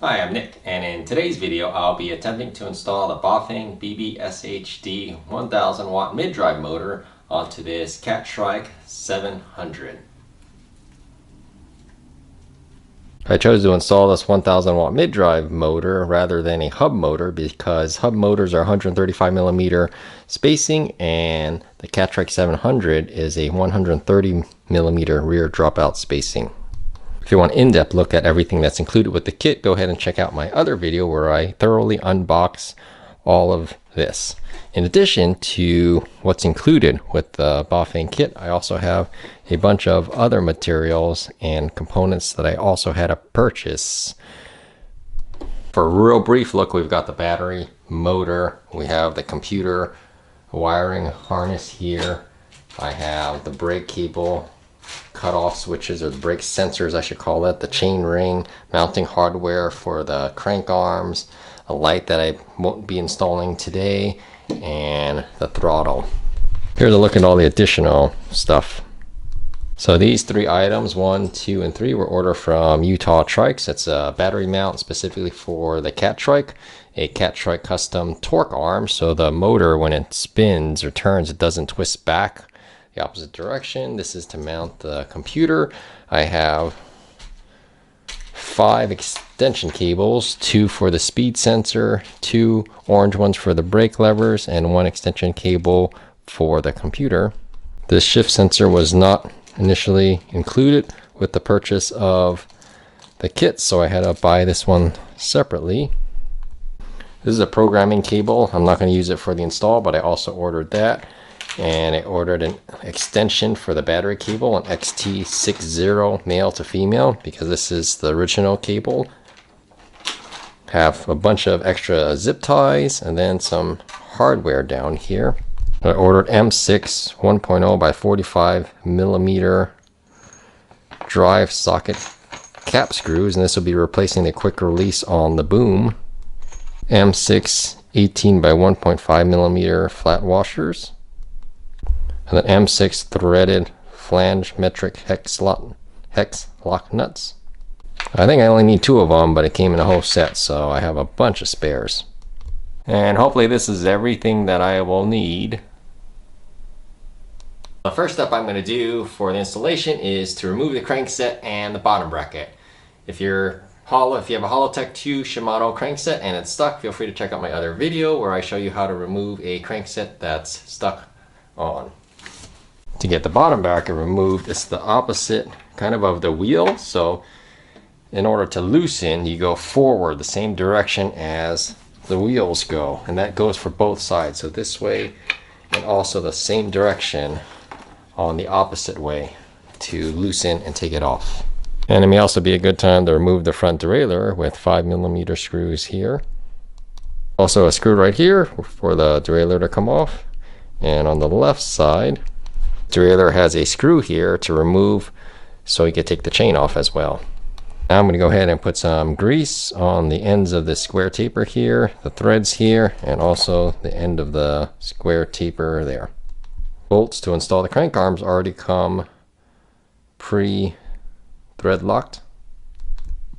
Hi, I'm Nick, and in today's video I'll be attempting to install the Bafang BBSHD 1000 watt mid-drive motor onto this Trike 700. I chose to install this 1000 watt mid-drive motor rather than a hub motor because hub motors are 135 millimeter spacing and the Trike 700 is a 130 millimeter rear dropout spacing. If you want an in-depth look at everything that's included with the kit, go ahead and check out my other video where I thoroughly unbox all of this. In addition to what's included with the Bafang kit, I also have a bunch of other materials and components that I also had to purchase. For a real brief look, we've got the battery, motor, we have the computer wiring harness here. I have the brake cable, cutoff switches, or the brake sensors I should call it, the chainring, mounting hardware for the crank arms, a light that I won't be installing today, and the throttle. Here's a look at all the additional stuff. So these three items, 1, 2, and 3, were ordered from Utah Trikes. It's a battery mount specifically for the Trike, a Trike custom torque arm, so the motor, when it spins or turns, it doesn't twist back the opposite direction. This is to mount the computer. I have 5 extension cables, 2 for the speed sensor, 2 orange ones for the brake levers, and 1 extension cable for the computer. This shift sensor was not initially included with the purchase of the kit, so I had to buy this one separately. This is a programming cable. I'm not going to use it for the install, but I also ordered that. And I ordered an extension for the battery cable, an XT60 male to female, because this is the original cable. Have a bunch of extra zip ties and then some hardware down here. I ordered M6 1.0 by 45 millimeter drive socket cap screws, and this will be replacing the quick release on the boom. M6 18 by 1.5 millimeter flat washers. And then M6 threaded flange metric hex lock nuts. I think I only need 2 of them, but it came in a whole set, so I have a bunch of spares. And hopefully this is everything that I will need. The first step I'm going to do for the installation is to remove the crankset and the bottom bracket. If you have a Holotech 2 Shimano crankset and it's stuck, feel free to check out my other video where I show you how to remove a crankset that's stuck on. To get the bottom bracket removed, it's the opposite kind of the wheel. So in order to loosen, you go forward the same direction as the wheels go, and that goes for both sides. So this way, and also the same direction on the opposite way to loosen and take it off. And it may also be a good time to remove the front derailleur with 5 millimeter screws here. Also a screw right here for the derailleur to come off. And on the left side, derailleur has a screw here to remove so you can take the chain off as well. Now I'm going to go ahead and put some grease on the ends of the square taper here, the threads here, and also the end of the square taper there. Bolts to install the crank arms already come pre-thread locked.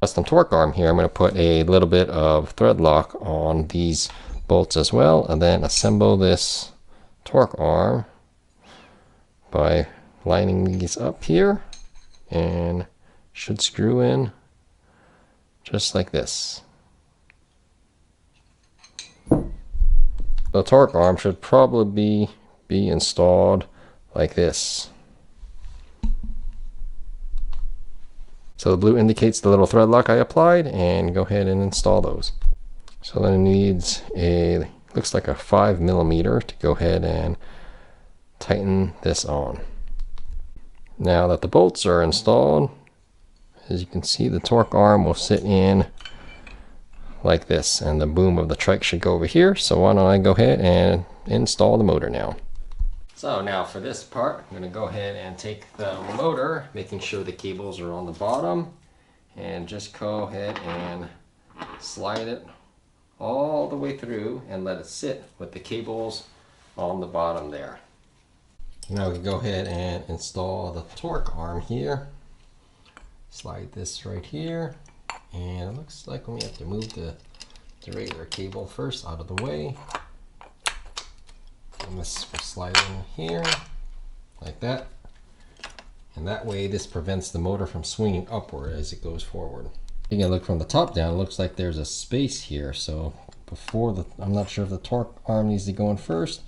Custom torque arm here, I'm going to put a little bit of thread lock on these bolts as well, and then assemble this torque arm by lining these up here, and should screw in just like this. The torque arm should probably be installed like this. So the blue indicates the little thread lock I applied, and go ahead and install those. So then it needs looks like a 5 millimeter to go ahead and tighten this on. Now that the bolts are installed, as you can see, the torque arm will sit in like this, and the boom of the trike should go over here. So why don't I go ahead and install the motor now. So now for this part, I'm going to go ahead and take the motor, making sure the cables are on the bottom, and just go ahead and slide it all the way through and let it sit with the cables on the bottom there. Now we can go ahead and install the torque arm here. Slide this right here, And it looks like we have to move the derailleur cable first out of the way. And this will slide in here, like that. And that way this prevents the motor from swinging upward as it goes forward. You can look from the top down, it looks like there's a space here. So before I'm not sure if the torque arm needs to go in first,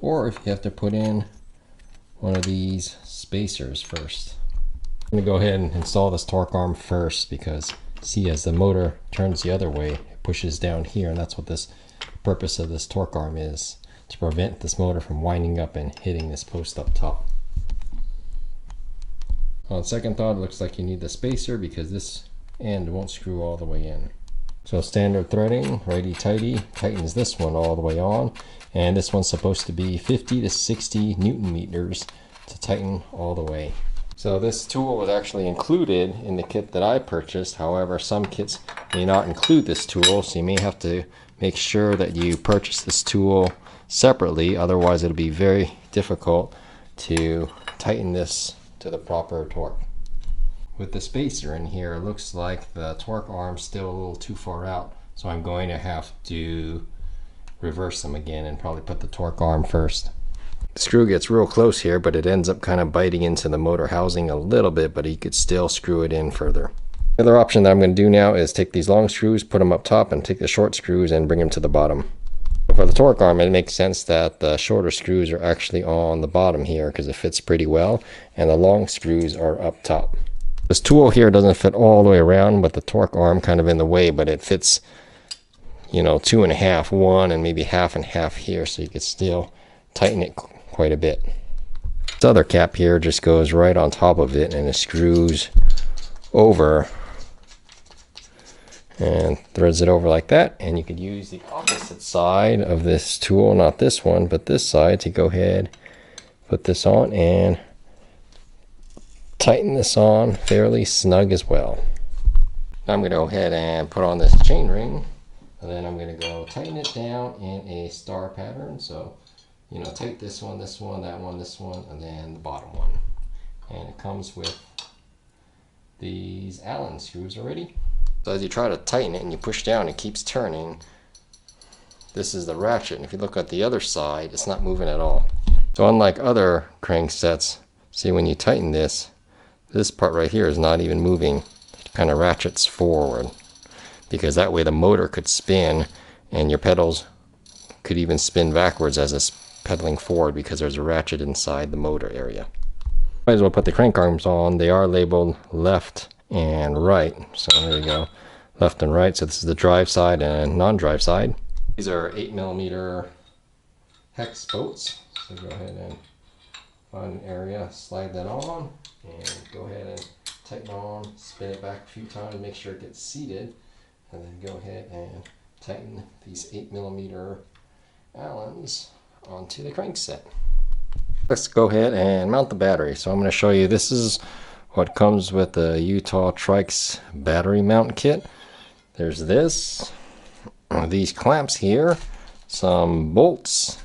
or if you have to put in one of these spacers first. I'm gonna go ahead and install this torque arm first, because see, as the motor turns the other way, it pushes down here, and that's what the purpose of this torque arm is, to prevent this motor from winding up and hitting this post up top. On second thought, it looks like you need the spacer because this end won't screw all the way in. So standard threading, righty-tighty, tightens this one all the way on, and this one's supposed to be 50 to 60 Newton meters to tighten all the way. So this tool was actually included in the kit that I purchased. However, some kits may not include this tool, so you may have to make sure that you purchase this tool separately. Otherwise, it'll be very difficult to tighten this to the proper torque. With the spacer in here, it looks like the torque arm's still a little too far out, so I'm going to have to reverse them again and probably put the torque arm first. The screw gets real close here, but it ends up kind of biting into the motor housing a little bit, but you could still screw it in further. The other option that I'm going to do now is take these long screws, put them up top, and take the short screws and bring them to the bottom. For the torque arm, it makes sense that the shorter screws are actually on the bottom here because it fits pretty well, and the long screws are up top. This tool here doesn't fit all the way around, but the torque arm kind of in the way, but it fits, you know, 2 1/2, 1, and maybe half and half here, so you could still tighten it quite a bit. This other cap here just goes right on top of it, and it screws over and threads it over like that. And you could use the opposite side of this tool, not this one, but this side, to go ahead, put this on and tighten this on fairly snug as well. Now I'm going to go ahead and put on this chain ring, and then I'm going to go tighten it down in a star pattern. So, you know, take this one, that one, this one, and then the bottom one. And it comes with these Allen screws already. So as you try to tighten it and you push down, it keeps turning. This is the ratchet, and if you look at the other side, it's not moving at all. So unlike other cranksets, see, when you tighten this part right here is not even moving. It kind of ratchets forward, because that way the motor could spin and your pedals could even spin backwards as it's pedaling forward, because there's a ratchet inside the motor area. Might as well put the crank arms on. They are labeled left and right. So there you go, left and right. So this is the drive side and non-drive side. These are 8mm hex bolts. So go ahead and find an area, slide that on, and go ahead and tighten on, spin it back a few times, make sure it gets seated, and then go ahead and tighten these 8mm Allens onto the crankset. Let's go ahead and mount the battery. So I'm going to show you, this is what comes with the Utah Trike's battery mount kit. There's this, these clamps here, some bolts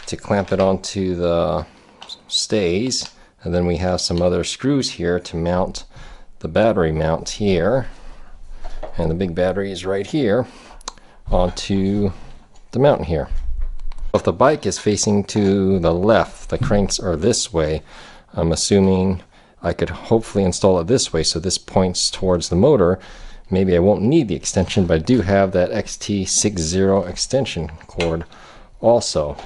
to clamp it onto the stays, and then we have some other screws here to mount the battery mount here, and the big battery is right here onto the mount here. If the bike is facing to the left, the cranks are this way, I'm assuming I could hopefully install it this way so this points towards the motor. Maybe I won't need the extension, but I do have that XT60 extension cord also.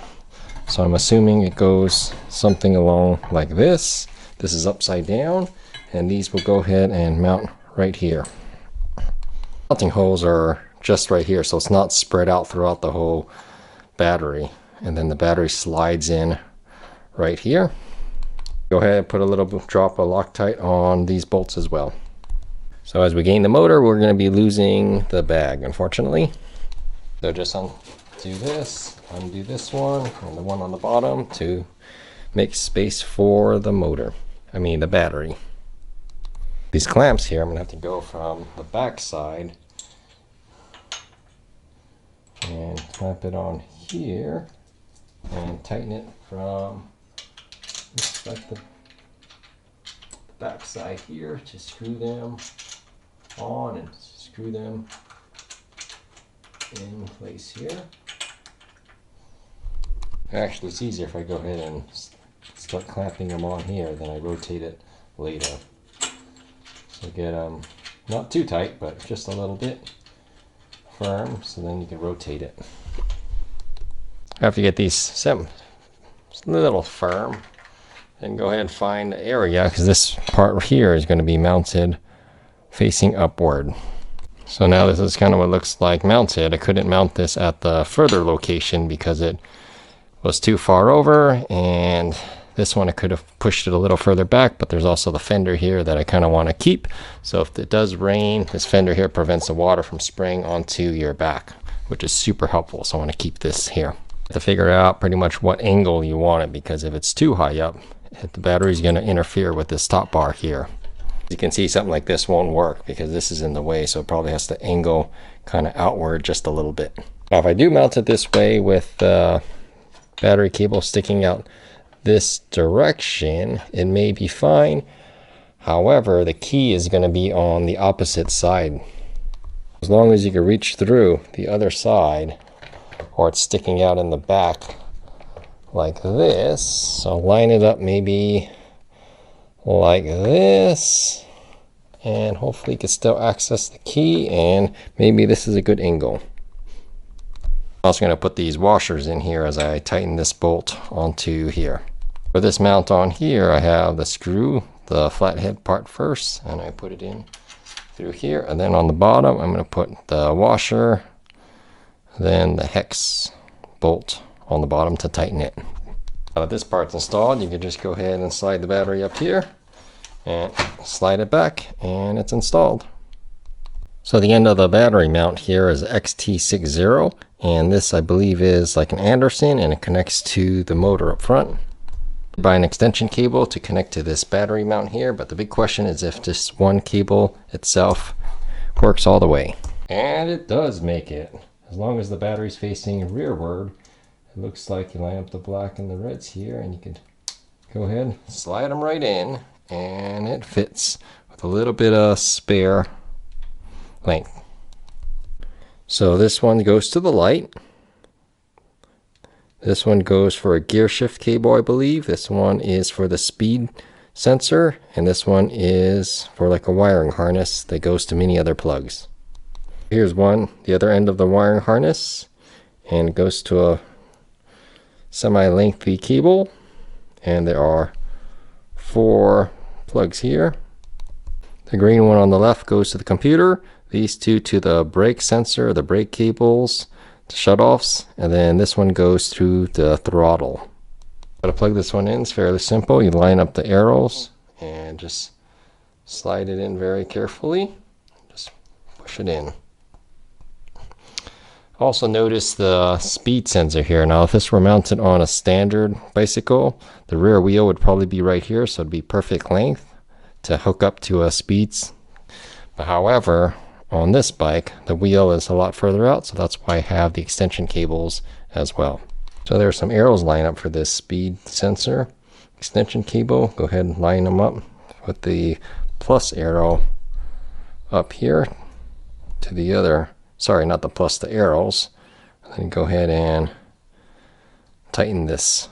So I'm assuming it goes something along like this. This is upside down, and these will go ahead and mount right here. Mounting holes are just right here, so it's not spread out throughout the whole battery. And then the battery slides in right here. Go ahead and put a little drop of Loctite on these bolts as well. So as we gain the motor, we're going to be losing the bag, unfortunately. So just undo this, undo this one, and the one on the bottom to make space for the motor. I mean the battery. These clamps here, I'm going to have to go from the back side and clamp it on here and tighten it from like the back side here to screw them on and screw them in place here. Actually, it's easier if I go ahead and start clamping them on here, then I rotate it later. So get them not too tight, but just a little bit firm, so then you can rotate it. After you get these a little firm, then go ahead and find the area, because this part here is going to be mounted facing upward. So now this is kind of what it looks like mounted. I couldn't mount this at the further location because it was too far over, and this one I could have pushed it a little further back, but there's also the fender here that I kind of want to keep. So if it does rain, this fender here prevents the water from spraying onto your back, which is super helpful. So I want to keep this here. You have to figure out pretty much what angle you want it, because if it's too high up, the battery is going to interfere with this top bar here. You can see something like this won't work because this is in the way, so it probably has to angle kind of outward just a little bit. Now if I do mount it this way with the battery cable sticking out this direction, it may be fine. However, the key is going to be on the opposite side. As long as you can reach through the other side, or it's sticking out in the back like this. So line it up maybe like this, and hopefully you can still access the key, and maybe this is a good angle. I'm also going to put these washers in here as I tighten this bolt onto here. For this mount on here, I have the screw, the flathead part first, and I put it in through here, and then on the bottom I'm going to put the washer, then the hex bolt on the bottom to tighten it. Now that this part's installed, you can just go ahead and slide the battery up here and slide it back, and it's installed. So the end of the battery mount here is XT60, and this I believe is like an Anderson, and it connects to the motor up front. Buy an extension cable to connect to this battery mount here, but the big question is if this one cable itself works all the way. And it does make it. As long as the battery's facing rearward, it looks like you line up the black and the reds here, and you can go ahead, slide them right in, and it fits with a little bit of spare length. So this one goes to the light. This one goes for a gear shift cable, I believe. This one is for the speed sensor, and this one is for like a wiring harness that goes to many other plugs. Here's one, the other end of the wiring harness, and it goes to a semi-lengthy cable, and there are 4 plugs here. The green one on the left goes to the computer, these 2 to the brake sensor, the brake cables, the shutoffs, and then this one goes through the throttle. How to plug this one in is fairly simple. You line up the arrows and just slide it in very carefully. Just push it in. Also notice the speed sensor here. Now if this were mounted on a standard bicycle, the rear wheel would probably be right here, so it'd be perfect length to hook up to a speeds. But however, on this bike, the wheel is a lot further out, so that's why I have the extension cables as well. So there's some arrows lined up for this speed sensor extension cable. Go ahead and line them up with the plus arrow up here to the other, sorry, not the plus, the arrows. And then go ahead and tighten this.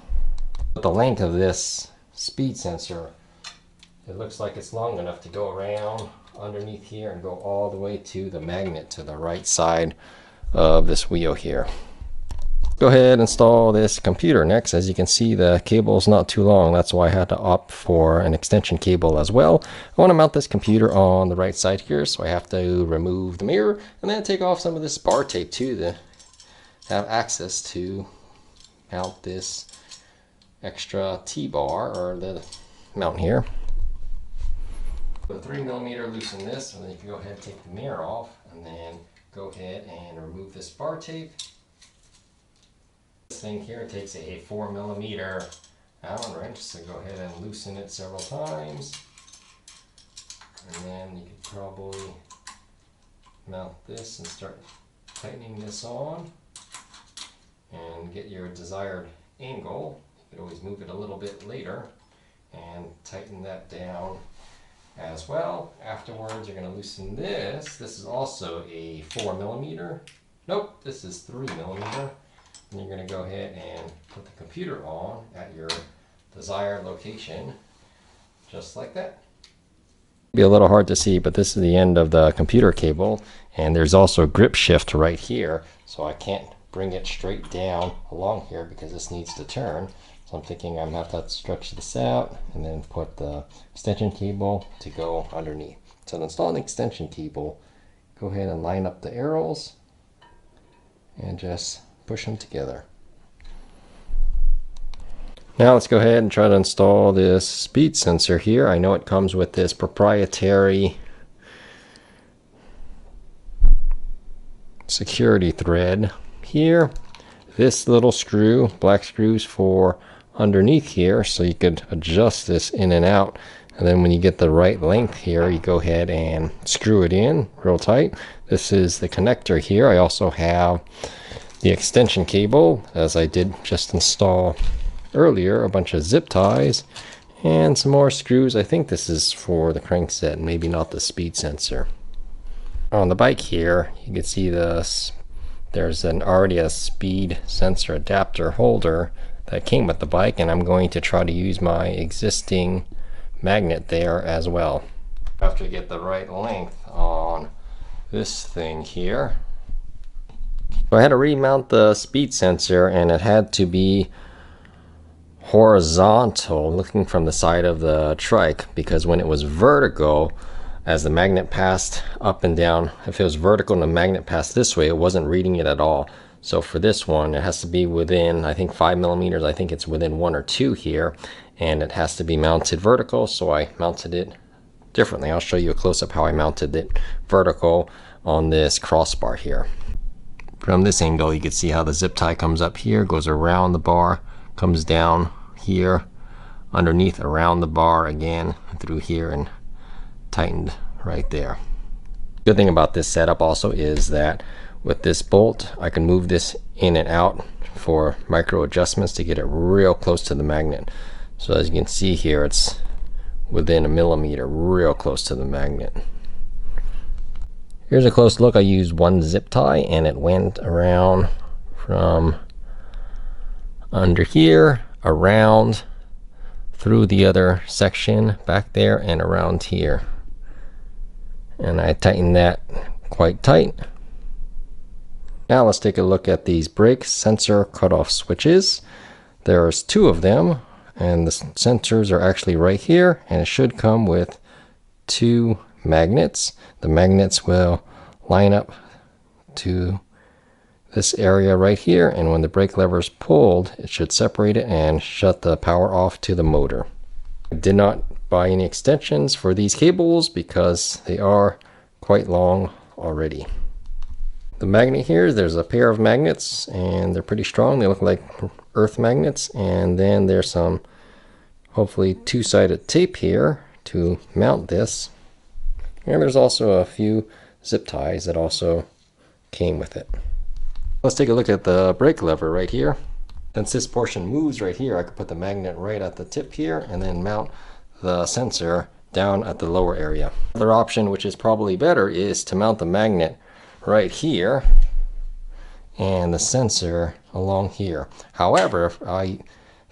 The length of this speed sensor, it looks like it's long enough to go around underneath here and go all the way to the magnet to the right side of this wheel here. Go ahead and install this computer next. As you can see, the cable is not too long. That's why I had to opt for an extension cable as well. I want to mount this computer on the right side here, so I have to remove the mirror and then take off some of this bar tape too to have access to mount this extra T-bar, or the mount here. With a 3mm, loosen this, and then you can go ahead and take the mirror off, and then go ahead and remove this bar tape. This thing here takes a 4mm Allen wrench, so go ahead and loosen it several times, and then you could probably mount this and start tightening this on and get your desired angle. You could always move it a little bit later and tighten that down as well. Afterwards, you're going to loosen this. This is also a 4mm. Nope, this is 3mm. And you're going to go ahead and put the computer on at your desired location, just like that. Be a little hard to see, but this is the end of the computer cable, and there's also a grip shift right here, so I can't bring it straight down along here because this needs to turn. So I'm thinking I'm going to have to stretch this out and then put the extension cable to go underneath. So to install an extension cable, go ahead and line up the arrows and just push them together. Now let's go ahead and try to install this speed sensor here. I know it comes with this proprietary security thread here. This little screw, black screws for underneath here, so you could adjust this in and out. And then when you get the right length here, you go ahead and screw it in real tight. This is the connector here. I also have the extension cable, as I did just install earlier, a bunch of zip ties and some more screws. I think this is for the crankset, maybe not the speed sensor. On the bike here, you can see this. There's already a speed sensor adapter holder that came with the bike, and I'm going to try to use my existing magnet there as well. After you get the right length on this thing here. So I had to remount the speed sensor, and it had to be horizontal, looking from the side of the trike, because when it was vertical, as the magnet passed up and down, if it was vertical and the magnet passed this way, it wasn't reading it at all. So for this one, it has to be within, I think 5mm. I think it's within 1 or 2 here, and it has to be mounted vertical, so I mounted it differently. I'll show you a close-up how I mounted it vertical on this crossbar here. From this angle, you can see how the zip tie comes up here, goes around the bar, comes down here, underneath, around the bar again, through here, and tightened right there. Good thing about this setup also is that with this bolt, I can move this in and out for micro adjustments to get it real close to the magnet. So as you can see here, it's within 1mm, real close to the magnet. Here's a close look. I used one zip tie, and it went around from under here, around, through the other section back there, and around here. And I tightened that quite tight. Now let's take a look at these brake sensor cutoff switches. There's 2 of them, and the sensors are actually right here, and it should come with 2 magnets. The magnets will line up to this area right here, and when the brake lever is pulled, it should separate it and shut the power off to the motor. I did not buy any extensions for these cables because they are quite long already. The magnet here, there's a pair of magnets, and they're pretty strong. They look like earth magnets, and then there's some hopefully 2-sided tape here to mount this, and there's also a few zip ties that also came with it. Let's take a look at the brake lever right here. Since this portion moves right here, I could put the magnet right at the tip here and then mount the sensor down at the lower area. Another option, which is probably better, is to mount the magnet right here and the sensor along here. However,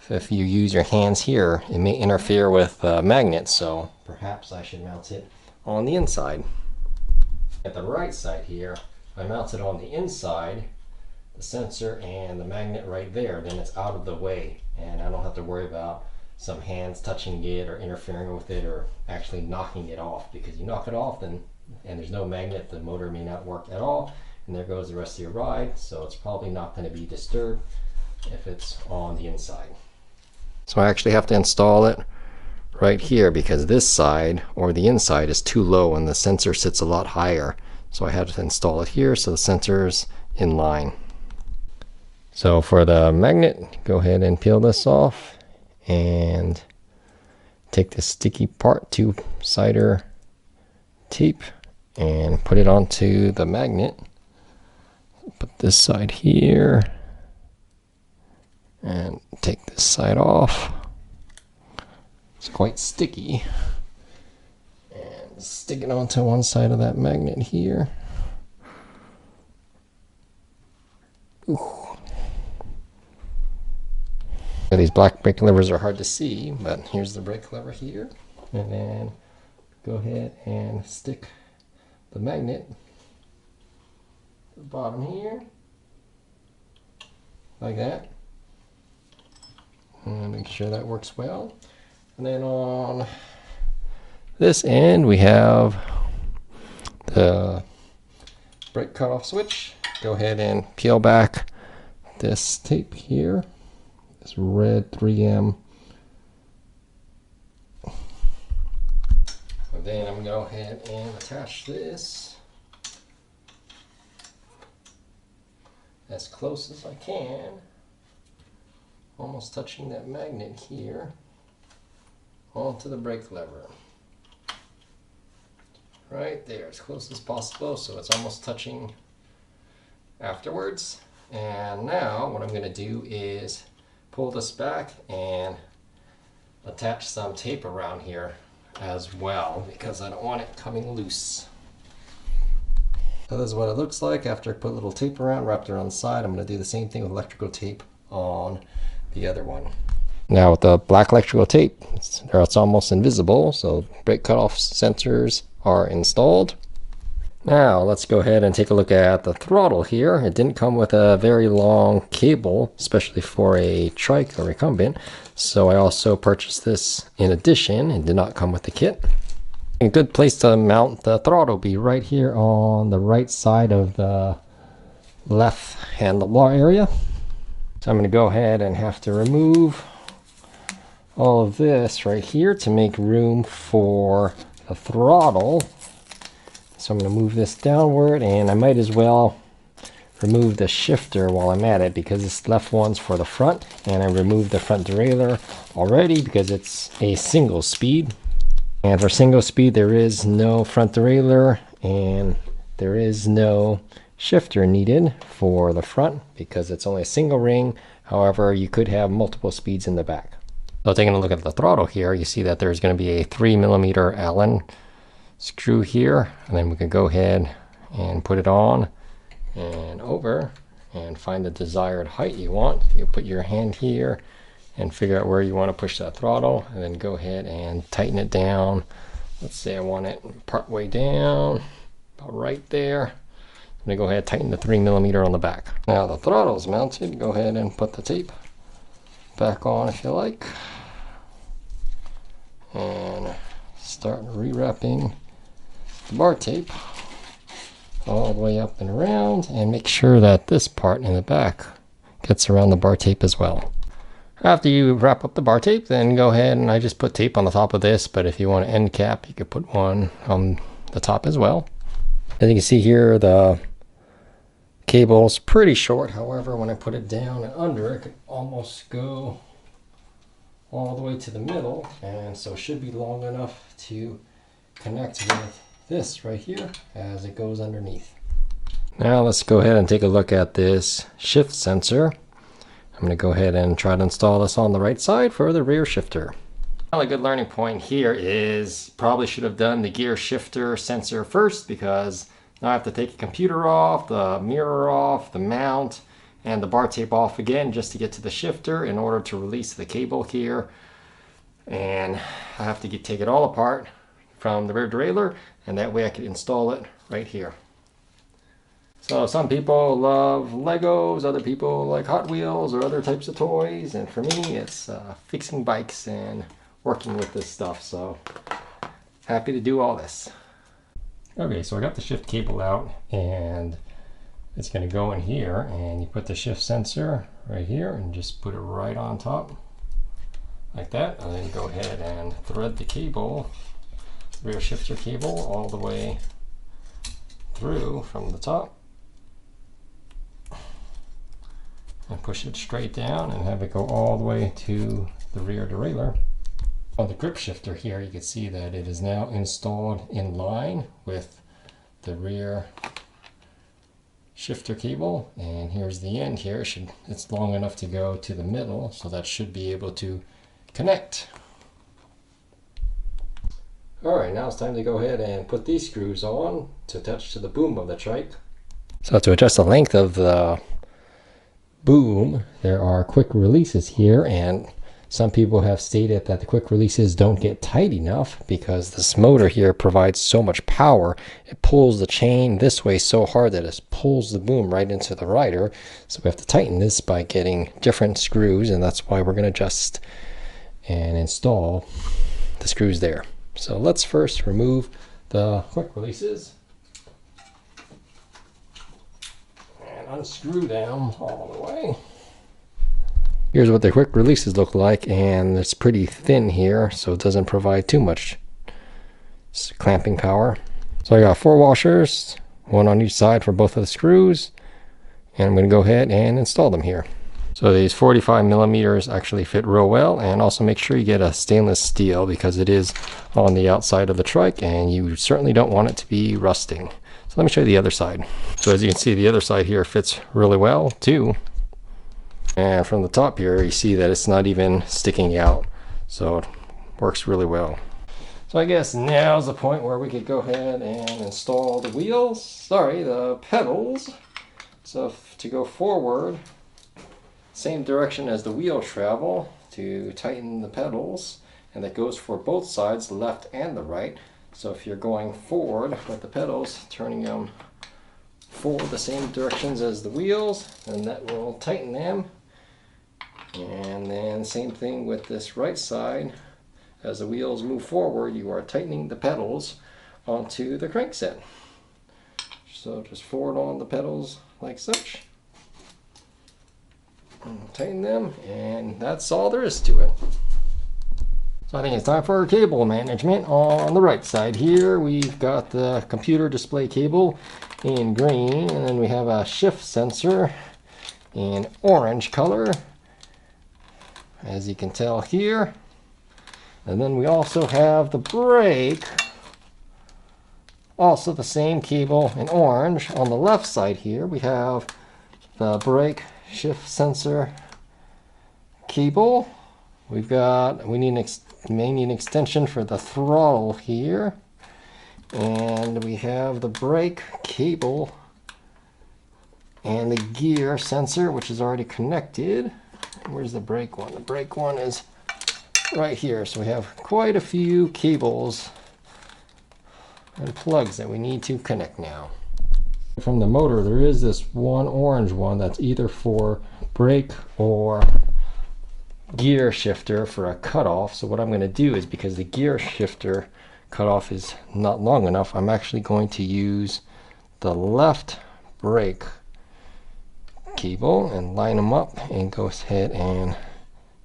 if you use your hands here, it may interfere with the magnet, so perhaps I should mount it on the inside. At the right side here, I mount it on the inside, the sensor and the magnet right there, then it's out of the way, and I don't have to worry about some hands touching it or interfering with it or actually knocking it off, because you knock it off and there's no magnet, the motor may not work at all, and there goes the rest of your ride. So it's probably not going to be disturbed if it's on the inside. So I actually have to install it right here because this side or the inside is too low and the sensor sits a lot higher. So I had to install it here so the sensor's in line. So for the magnet, go ahead and peel this off and take this sticky part, 2-sider tape, and put it onto the magnet. Put this side here and take this side off. It's quite sticky. Stick it onto one side of that magnet here. Ooh. These black brake levers are hard to see, but here's the brake lever here. And then go ahead and stick the magnet at the bottom here, like that. And make sure that works well. And then on this end we have the brake cutoff switch. Go ahead and peel back this tape here, this red 3M. And then I'm going to go ahead and attach this as close as I can, almost touching that magnet here, onto the brake lever. Right there, as close as possible, so it's almost touching afterwards. And now what I'm going to do is pull this back and attach some tape around here as well, because I don't want it coming loose. So this is what it looks like after I put a little tape around, wrapped it around the side. I'm going to do the same thing with electrical tape on the other one. Now with the black electrical tape, it's almost invisible, so brake cutoff sensors are installed. Now let's go ahead and take a look at the throttle here. It didn't come with a very long cable, especially for a Trike or Recumbent, so I also purchased this in addition. It did not come with the kit. A good place to mount the throttle will be right here on the right side of the left handlebar area. So I'm going to go ahead and have to remove all of this right here to make room for the throttle. So I'm going to move this downward, and I might as well remove the shifter while I'm at it, because this left one's for the front, and I removed the front derailleur already because it's a single speed. And for single speed there is no front derailleur and there is no shifter needed for the front because it's only a single ring. However, you could have multiple speeds in the back. So taking a look at the throttle here, you see that there's going to be a 3mm Allen screw here, and then we can go ahead and put it on and over and find the desired height you want. You put your hand here and figure out where you want to push that throttle, and then go ahead and tighten it down. Let's say I want it part way down, about right there. I'm going to go ahead and tighten the 3mm on the back. Now the throttle is mounted. Go ahead and put the tape back on if you like, and start rewrapping the bar tape all the way up and around, and make sure that this part in the back gets around the bar tape as well. After you wrap up the bar tape, then go ahead, and I just put tape on the top of this, but if you want an end cap, you could put one on the top as well. As you can see here, the cable's pretty short. However, when I put it down and under, it could almost go all the way to the middle, and so it should be long enough to connect with this right here as it goes underneath. Now let's go ahead and take a look at this shift sensor. I'm going to go ahead and try to install this on the right side for the rear shifter. Well, a good learning point here is probably should have done the gear shifter sensor first, because now I have to take the computer off, the mirror off, the mount, and the bar tape off again just to get to the shifter in order to release the cable here. And I have to take it all apart from the rear derailleur, and that way I can install it right here. So some people love Legos, other people like Hot Wheels or other types of toys, and for me it's fixing bikes and working with this stuff, so happy to do all this. Okay, so I got the shift cable out, and it's going to go in here, and you put the shift sensor right here and just put it right on top like that, and then go ahead and thread the cable, rear shifter cable, all the way through from the top, and push it straight down and have it go all the way to the rear derailleur. On the grip shifter here, you can see that it is now installed in line with the rear shifter cable, and here's the end here. It's long enough to go to the middle, so that should be able to connect. Alright, now it's time to go ahead and put these screws on to attach to the boom of the trike. So to adjust the length of the boom, there are quick releases here, and some people have stated that the quick releases don't get tight enough because this motor here provides so much power. It pulls the chain this way so hard that it pulls the boom right into the rider. So we have to tighten this by getting different screws, and that's why we're going to adjust and install the screws there. So let's first remove the quick releases and unscrew them all the way. Here's what the quick releases look like, and it's pretty thin here, so it doesn't provide too much clamping power. So I got 4 washers, one on each side for both of the screws, and I'm going to go ahead and install them here. So these 45 millimeters actually fit real well, and also make sure you get a stainless steel because it is on the outside of the trike and you certainly don't want it to be rusting. So let me show you the other side. So as you can see, the other side here fits really well too. And from the top here, you see that it's not even sticking out. So it works really well. So I guess now's the point where we could go ahead and install the the pedals. So to go forward, same direction as the wheel travel to tighten the pedals, and that goes for both sides, the left and the right. So if you're going forward with the pedals, turning them forward the same directions as the wheels, then that will tighten them. And then same thing with this right side. As the wheels move forward, you are tightening the pedals onto the crankset. So just forward on the pedals like such. And tighten them, and that's all there is to it. So I think it's time for cable management. On the right side here, we've got the computer display cable in green, and then we have a shift sensor in orange color, as you can tell here. And then we also have the brake, also the same cable in orange. On the left side here, we have the brake shift sensor cable. We may need an extension for the throttle here, and we have the brake cable and the gear sensor, which is already connected. Where's the brake one? The brake one is right here. So we have quite a few cables and plugs that we need to connect now. From the motor, there is this one orange one that's either for brake or gear shifter for a cutoff. So what I'm going to do is, because the gear shifter cutoff is not long enough, I'm actually going to use the left brake cable and line them up and go ahead and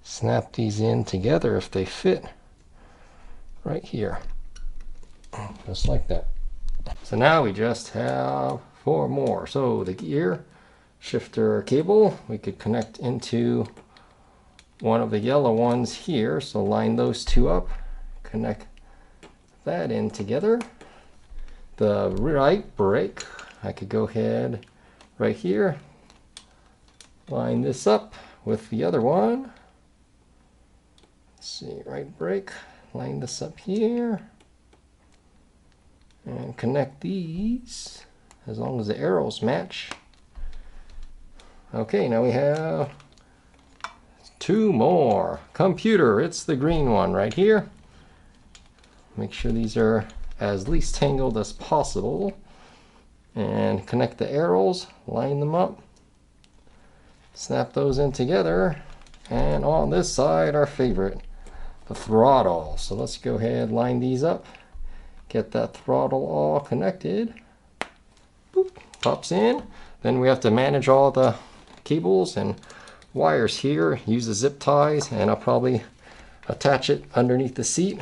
snap these in together if they fit right here, just like that. So now we just have 4 more. So the gear shifter cable, we could connect into one of the yellow ones here. So line those 2 up, connect that in together. The right brake, I could go ahead right here, line this up with the other one. Let's see, right brake, line this up here and connect these as long as the arrows match. Okay, now we have 2 more. Computer, it's the green one right here. Make sure these are as least tangled as possible, and connect the arrows, line them up, snap those in together. And on this side, our favorite, the throttle. So let's go ahead, line these up, get that throttle all connected. Boop, pops in. Then we have to manage all the cables and wires here. Use the zip ties, and I'll probably attach it underneath the seat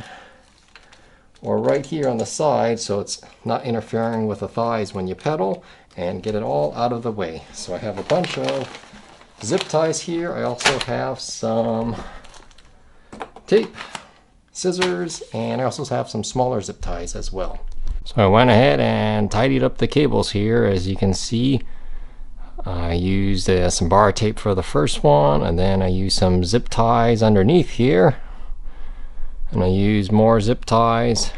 or right here on the side so it's not interfering with the thighs when you pedal, and get it all out of the way. So I have a bunch of zip ties here. I also have some tape, scissors, and I also have some smaller zip ties as well. So I went ahead and tidied up the cables here. As you can see, I used some bar tape for the first one, and then I used some zip ties underneath here, and I used more zip ties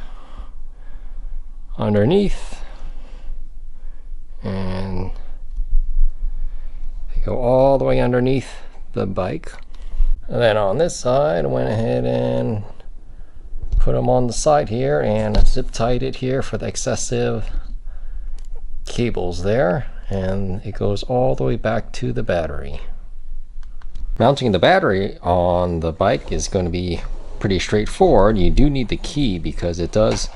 underneath, and they go all the way underneath the bike. And then on this side, I went ahead and put them on the side here and zip tied it here for the excessive cables there, and it goes all the way back to the battery. Mounting the battery on the bike is going to be pretty straightforward. You do need the key because it does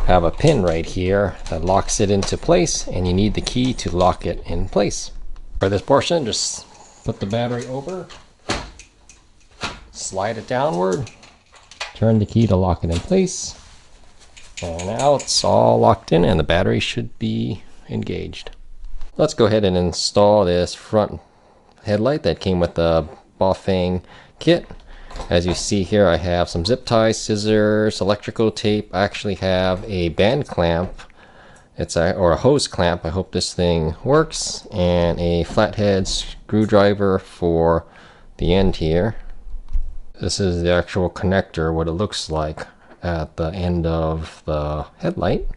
have a pin right here that locks it into place, and you need the key to lock it in place. For this portion, just put the battery over, slide it downward, turn the key to lock it in place, and now it's all locked in and the battery should be engaged. Let's go ahead and install this front headlight that came with the Bafang kit. As you see here, I have some zip ties, scissors, electrical tape. I actually have a band clamp, or a hose clamp, I hope this thing works, and a flathead screwdriver for the end here. This is the actual connector, what it looks like at the end of the headlight.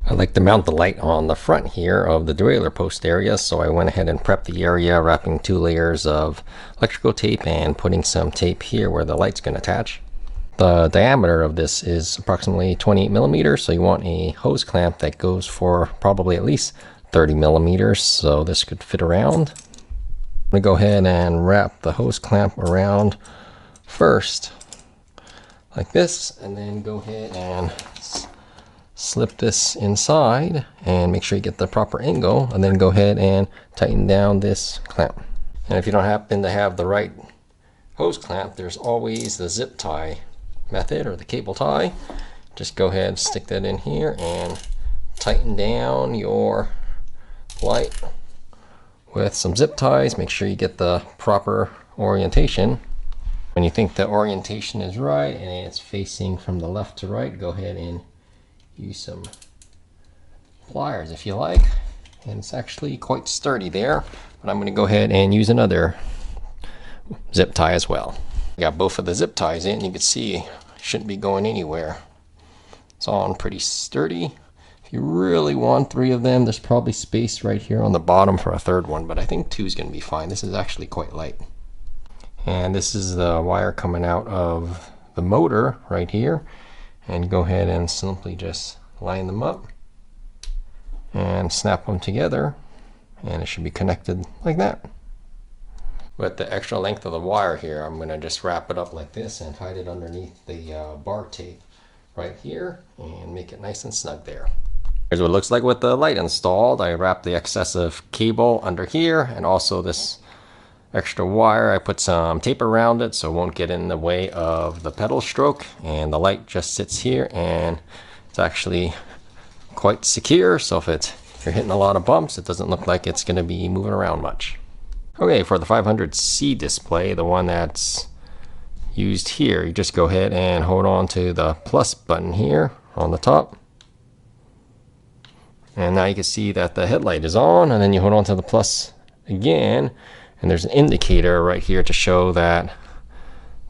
I like to mount the light on the front here of the derailleur post area, so I went ahead and prepped the area, wrapping 2 layers of electrical tape and putting some tape here where the light's going to attach. The diameter of this is approximately 28 millimeters, so you want a hose clamp that goes for probably at least 30 millimeters, so this could fit around. I'm going to go ahead and wrap the hose clamp around first, like this, and then go ahead and slip this inside and make sure you get the proper angle, and then go ahead and tighten down this clamp. And if you don't happen to have the right hose clamp, there's always the zip tie method, or the cable tie. Just go ahead and stick that in here and tighten down your light with some zip ties. Make sure you get the proper orientation. When you think the orientation is right and it's facing from the left to right, go ahead and use some pliers if you like, and it's actually quite sturdy there. But I'm going to go ahead and use another zip tie as well. I got both of the zip ties in. You can see it shouldn't be going anywhere. It's on pretty sturdy. If you really want 3 of them, there's probably space right here on the bottom for a 3rd one, but I think 2 is going to be fine. This is actually quite light. And this is the wire coming out of the motor right here. And go ahead and simply just line them up and snap them together, and it should be connected like that. With the extra length of the wire here, I'm going to just wrap it up like this and hide it underneath the bar tape right here and make it nice and snug there. Here's what it looks like with the light installed. I wrapped the excessive cable under here, and also this extra wire, I put some tape around it so it won't get in the way of the pedal stroke, and the light just sits here and it's actually quite secure, so if you're hitting a lot of bumps, it doesn't look like it's going to be moving around much. Okay, for the 500C display, the one that's used here, you just go ahead and hold on to the plus button here on the top, and now you can see that the headlight is on, and then you hold on to the plus again, and there's an indicator right here to show that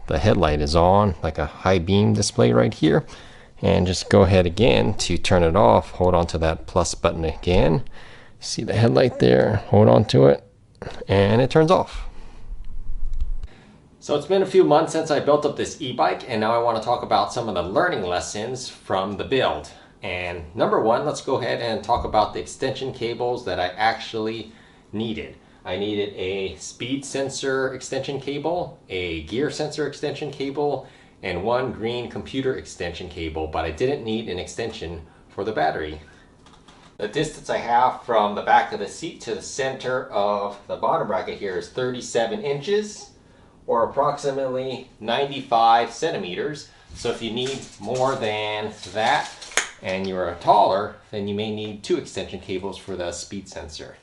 the headlight is on, like a high beam display right here. And just go ahead again to turn it off, hold on to that plus button again. See the headlight there, hold on to it, and it turns off. So it's been a few months since I built up this e-bike, and now I want to talk about some of the learning lessons from the build. And number 1, let's go ahead and talk about the extension cables that I actually needed. I needed a speed sensor extension cable, a gear sensor extension cable, and 1 green computer extension cable, but I didn't need an extension for the battery. The distance I have from the back of the seat to the center of the bottom bracket here is 37 inches, or approximately 95 centimeters. So if you need more than that and you're taller, then you may need 2 extension cables for the speed sensor.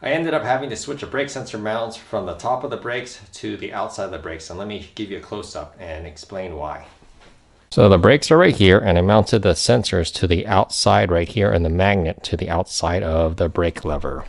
I ended up having to switch a brake sensor mounts from the top of the brakes to the outside of the brakes, and let me give you a close-up and explain why. So the brakes are right here, and I mounted the sensors to the outside right here and the magnet to the outside of the brake lever.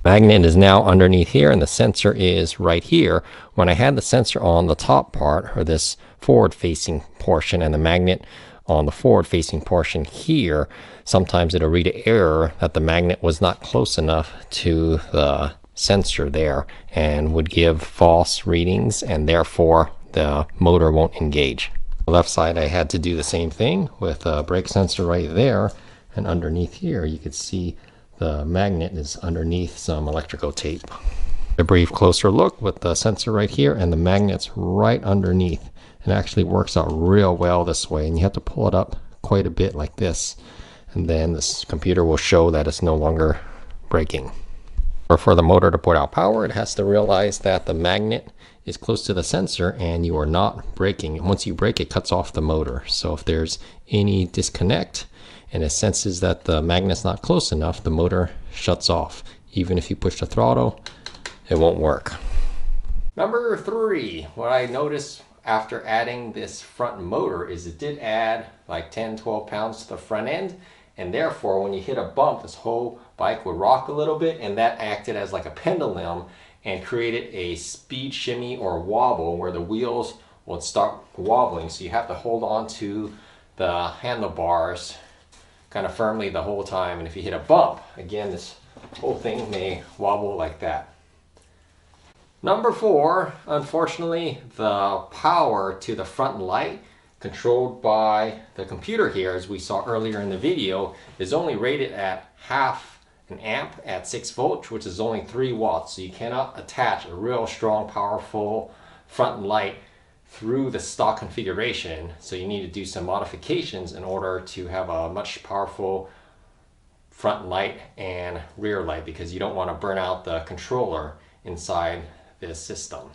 Magnet is now underneath here and the sensor is right here. When I had the sensor on the top part, or this forward facing portion, and the magnet on the forward facing portion here, sometimes it'll read an error that the magnet was not close enough to the sensor there and would give false readings, and therefore the motor won't engage. The left side, I had to do the same thing with a brake sensor right there, and underneath here you could see the magnet is underneath some electrical tape. A brief closer look with the sensor right here and the magnets right underneath. It actually works out real well this way, and you have to pull it up quite a bit like this, and then this computer will show that it's no longer braking. Or for the motor to put out power, it has to realize that the magnet is close to the sensor and you are not braking. And once you brake, it cuts off the motor. So if there's any disconnect and it senses that the magnet's not close enough, the motor shuts off. Even if you push the throttle, it won't work. Number 3, what I noticed after adding this front motor is it did add like 10-12 pounds to the front end, and therefore when you hit a bump, this whole bike would rock a little bit, and that acted as like a pendulum and created a speed shimmy or wobble where the wheels would start wobbling. So you have to hold on to the handlebars kind of firmly the whole time, and if you hit a bump, again, this whole thing may wobble like that. Number 4, unfortunately, the power to the front light controlled by the computer here, as we saw earlier in the video, is only rated at half an amp at 6 volts, which is only 3 watts. So you cannot attach a real strong, powerful front light through the stock configuration. So you need to do some modifications in order to have a much powerful front light and rear light, because you don't want to burn out the controller inside this system.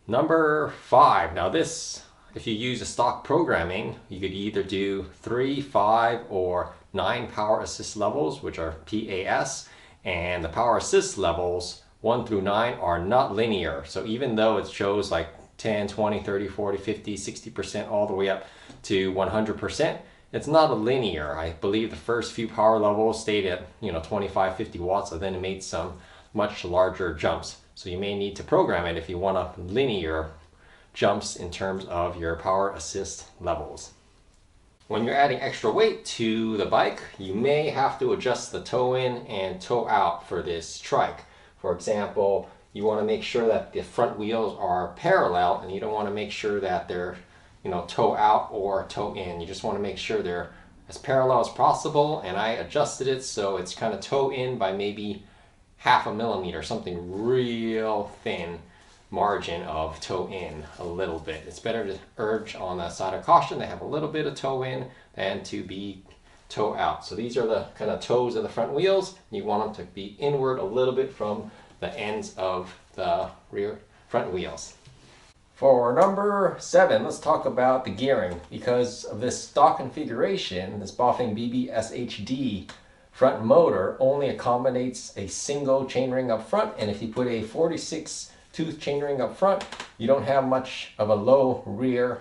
Number 5, now this, if you use a stock programming, you could either do 3, 5, or 9 power assist levels, which are PAS, and the power assist levels 1 through 9 are not linear. So even though it shows like 10, 20, 30, 40, 50, 60% all the way up to 100%, it's not a linear. I believe the first few power levels stayed at 25, 50 watts, and then it made some much larger jumps. So you may need to program it if you want a linear jumps in terms of your power assist levels. When you're adding extra weight to the bike, you may have to adjust the toe in and toe out for this trike. For example, you want to make sure that the front wheels are parallel, and you don't want to make sure that they're toe out or toe in. You just want to make sure they're as parallel as possible, and I adjusted it so it's kind of toe in by maybe half a millimeter, something real thin margin of toe in a little bit. It's better to urge on the side of caution to have a little bit of toe in than to be toe out. So these are the kind of toes of the front wheels. You want them to be inward a little bit from the ends of the rear front wheels. For number 7, let's talk about the gearing. Because of this stock configuration, this Bafang BBSHD front motor only accommodates a single chainring up front, and if you put a 46 tooth chainring up front, you don't have much of a low rear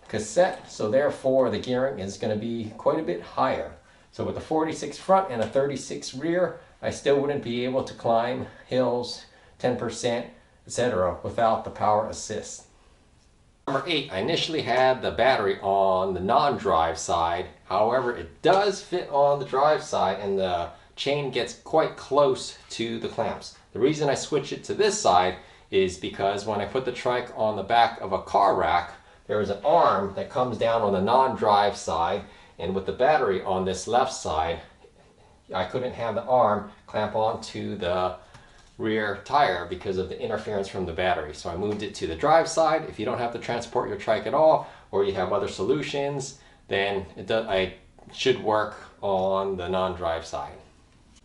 cassette, so therefore the gearing is going to be quite a bit higher. So with a 46 front and a 36 rear, I still wouldn't be able to climb hills 10%, etc. without the power assist. Number 8, I initially had the battery on the non-drive side. However, it does fit on the drive side, and the chain gets quite close to the clamps. The reason I switched it to this side is because when I put the trike on the back of a car rack, there is an arm that comes down on the non-drive side, and with the battery on this left side, I couldn't have the arm clamp onto the rear tire because of the interference from the battery. So I moved it to the drive side. If you don't have to transport your trike at all, or you have other solutions, then I should work on the non-drive side.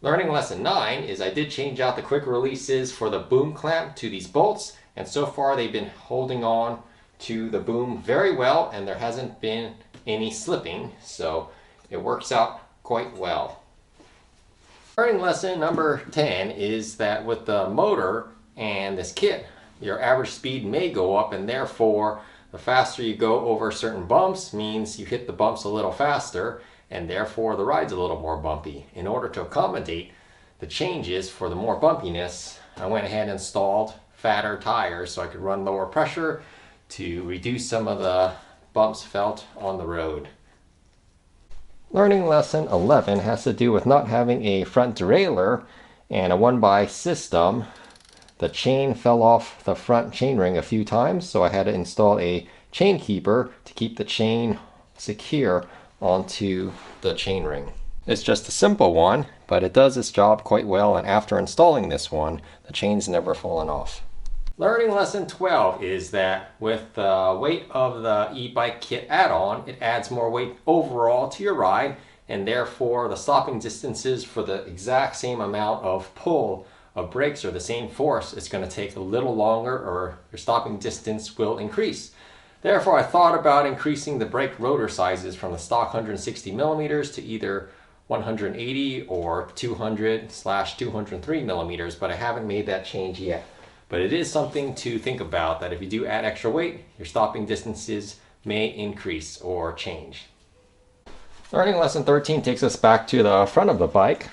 Learning lesson 9 is I did change out the quick releases for the boom clamp to these bolts, and so far they've been holding on to the boom very well, and there hasn't been any slipping, so it works out quite well. Learning lesson number 10 is that with the motor and this kit, your average speed may go up, and therefore the faster you go over certain bumps means you hit the bumps a little faster, and therefore the ride's a little more bumpy. In order to accommodate the changes for the more bumpiness, I went ahead and installed fatter tires so I could run lower pressure to reduce some of the bumps felt on the road. Learning lesson 11 has to do with not having a front derailleur and a 1x system. The chain fell off the front chainring a few times, so I had to install a chain keeper to keep the chain secure onto the chainring. It's just a simple one, but it does its job quite well, and after installing this one, the chain's never fallen off. Learning lesson 12 is that with the weight of the Ebike kit add-on, it adds more weight overall to your ride, and therefore the stopping distances for the exact same amount of pull of brakes or the same force, it's going to take a little longer, or your stopping distance will increase. Therefore, I thought about increasing the brake rotor sizes from the stock 160 millimeters to either 180 or 200/203 millimeters, but I haven't made that change yet. But it is something to think about, that if you do add extra weight, your stopping distances may increase or change. Learning lesson 13 takes us back to the front of the bike.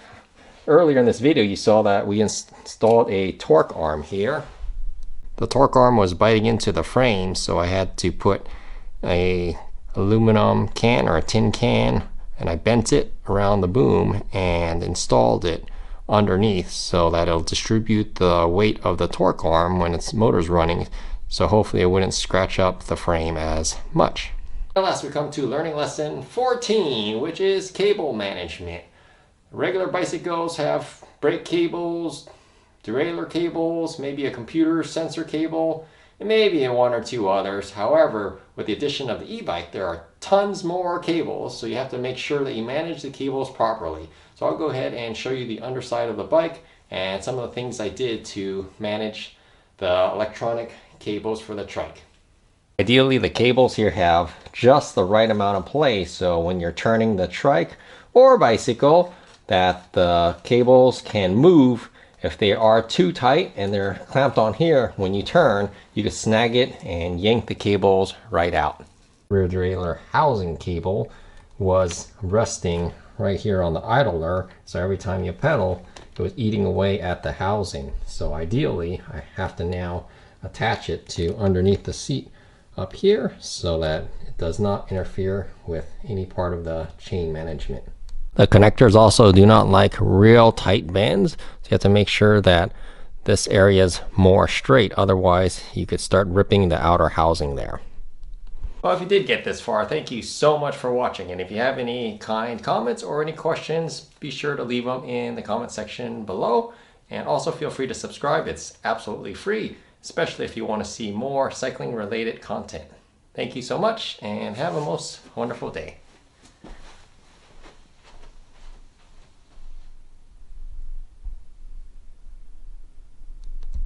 Earlier in this video, you saw that we installed a torque arm here. The torque arm was biting into the frame, so I had to put a aluminum can or a tin can, and I bent it around the boom and installed it underneath so that it'll distribute the weight of the torque arm when its motor's running, so hopefully it wouldn't scratch up the frame as much. And last, we come to learning lesson 14, which is cable management. Regular bicycles have brake cables, derailleur cables, maybe a computer sensor cable, and maybe one or two others. However, with the addition of the e-bike, there are tons more cables, so you have to make sure that you manage the cables properly. So I'll go ahead and show you the underside of the bike and some of the things I did to manage the electronic cables for the Trike. Ideally, the cables here have just the right amount of play, so when you're turning the Trike or bicycle, that the cables can move. If they are too tight and they're clamped on here, when you turn, you can snag it and yank the cables right out. Rear derailleur housing cable was rusting right here on the idler, so every time you pedal, it was eating away at the housing. So ideally, I have to now attach it to underneath the seat up here so that it does not interfere with any part of the chain management. The connectors also do not like real tight bands, so you have to make sure that this area is more straight, otherwise you could start ripping the outer housing there. Well, if you did get this far, thank you so much for watching, and if you have any kind comments or any questions, be sure to leave them in the comment section below, and also feel free to subscribe. It's absolutely free, especially if you want to see more cycling related content. Thank you so much, and have a most wonderful day.